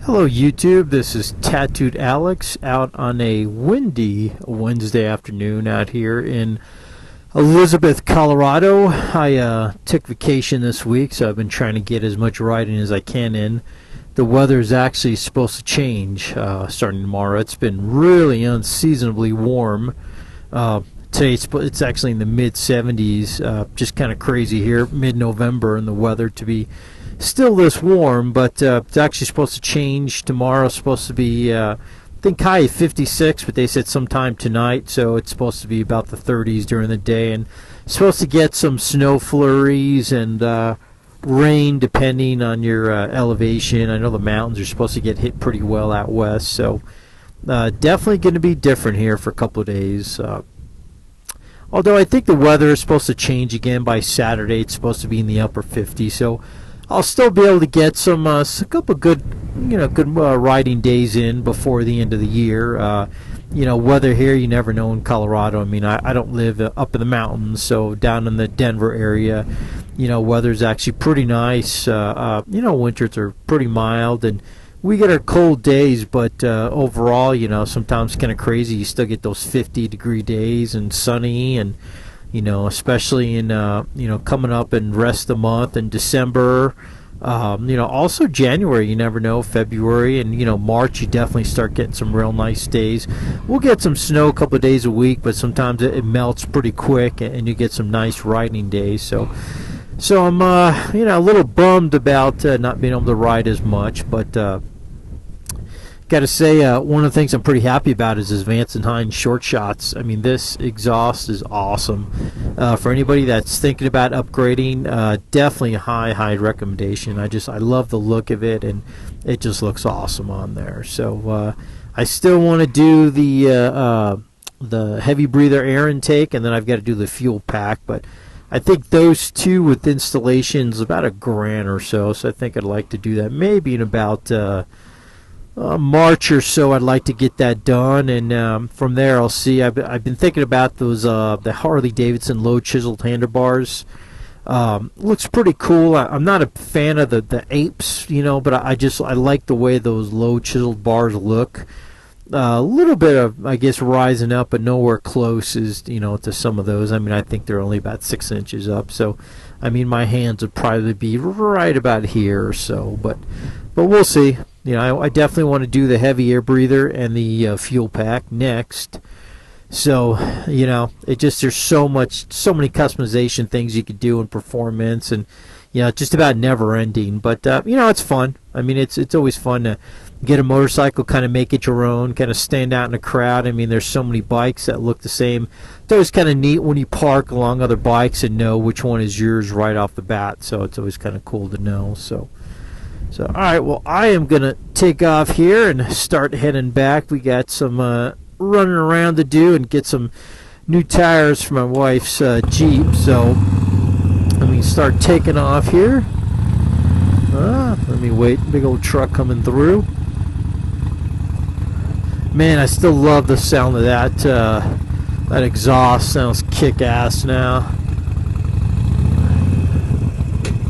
Hello YouTube, this is Tattooed Alex out on a windy Wednesday afternoon out here in Elizabeth, Colorado. I took vacation this week, so I've been trying to get as much riding as I can in. The weather is actually supposed to change starting tomorrow. It's been really unseasonably warm. Today it's actually in the mid-70s, just kind of crazy here, mid-November, and the weather to be still this warm, but it's actually supposed to change. Tomorrow it's supposed to be, I think, high 56, but they said sometime tonight, so it's supposed to be about the 30s during the day, and supposed to get some snow flurries and rain depending on your elevation. I know the mountains are supposed to get hit pretty well out west, so definitely going to be different here for a couple of days. Although I think the weather is supposed to change again by Saturday. It's supposed to be in the upper 50s, so I'll still be able to get a couple good, riding days in before the end of the year. Weather here, you never know in Colorado. I mean, I don't live up in the mountains, so down in the Denver area, weather's actually pretty nice. Winters are pretty mild, and we get our cold days, but overall, sometimes kind of crazy. You still get those 50-degree days and sunny, and especially in coming up and rest of the month in December. Also January, you never know. February and March, you definitely start getting some real nice days. We'll get some snow a couple of days a week, but sometimes it melts pretty quick, and you get some nice riding days. So I'm a little bummed about not being able to ride as much, but got to say, one of the things I'm pretty happy about is this Vance & Hines short shots. I mean, this exhaust is awesome. For anybody that's thinking about upgrading, definitely a high recommendation. I love the look of it, and it just looks awesome on there. So I still want to do the heavy breather air intake, and then I've got to do the fuel pack, but I think those two with installations about $1,000 or so. So I think I'd like to do that maybe in about March or so. I'd like to get that done, and from there I'll see. I've been thinking about those the Harley Davidson low chiseled handlebars. Looks pretty cool. I'm not a fan of the apes, but I like the way those low chiseled bars look. A little bit of, I guess, rising up, but nowhere close as to some of those. I mean, I think they're only about 6 inches up, so I mean my hands would probably be right about here or so, but we'll see. I definitely want to do the heavy air breather and the fuel pack next. So, there's so many customization things you could do in performance, and just about never ending. But it's fun. I mean, it's always fun to get a motorcycle, kind of make it your own, kind of stand out in a crowd. I mean, there's so many bikes that look the same. It's always kind of neat when you park along other bikes and know which one is yours right off the bat. So it's always kind of cool to know. So all right, well, I am going to take off here and start heading back. We got some running around to do and get some new tires for my wife's Jeep. So let me start taking off here. Let me wait. Big old truck coming through. Man, I still love the sound of that. That exhaust sounds kick-ass now.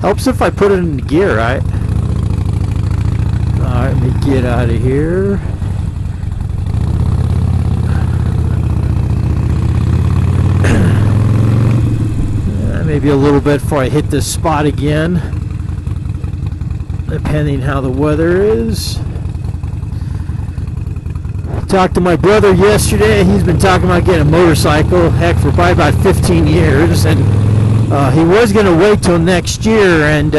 Helps if I put it in gear, right? Alright, let me get out of here. Maybe a little bit before I hit this spot again, depending how the weather is. Talked to my brother yesterday. He's been talking about getting a motorcycle, heck, for probably about 15 years, and he was going to wait till next year, and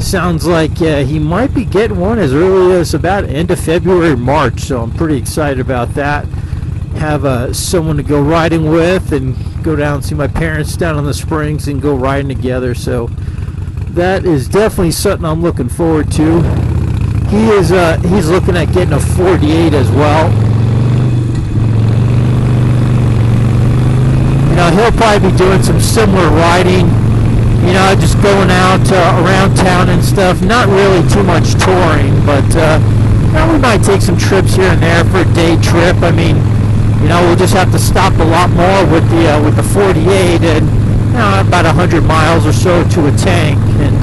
sounds like he might be getting one as early as about end of February or March, so I'm pretty excited about that. Have someone to go riding with, and go down and see my parents down on the Springs and go riding together, so that is definitely something I'm looking forward to. He's looking at getting a 48 as well. He'll probably be doing some similar riding, just going out around town and stuff. Not really too much touring, but we might take some trips here and there for a day trip. I mean, we'll just have to stop a lot more with the 48, and about 100 miles or so to a tank, and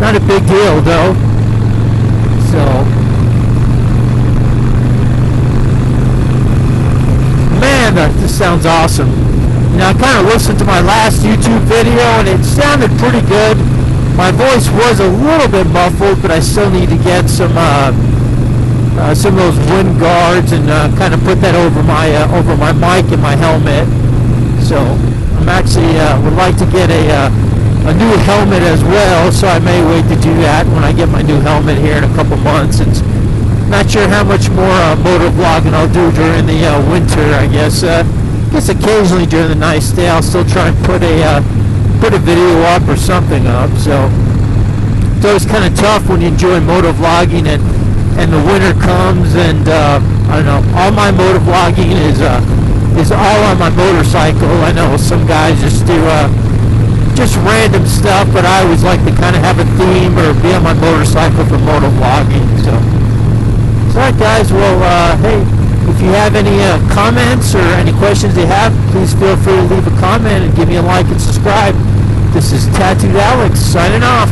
not a big deal though. So sounds awesome. Now, I kind of listened to my last YouTube video, and it sounded pretty good. My voice was a little bit muffled, but I still need to get some of those wind guards and kind of put that over my mic and my helmet. So I'm actually would like to get a new helmet as well. So I may wait to do that when I get my new helmet here in a couple months. And not sure how much more motor vlogging I'll do during the winter. I guess occasionally during the nice day I'll still try and put a video up or something up. So it's always kind of tough when you enjoy motor vlogging and the winter comes, and I don't know, all my motor vlogging is all on my motorcycle. I know some guys just do just random stuff, but I always like to kind of have a theme or be on my motorcycle for motor vlogging. So alright guys, well hey, if you have any comments or any questions you have, please feel free to leave a comment and give me a like and subscribe. This is Tattooed Alex signing off.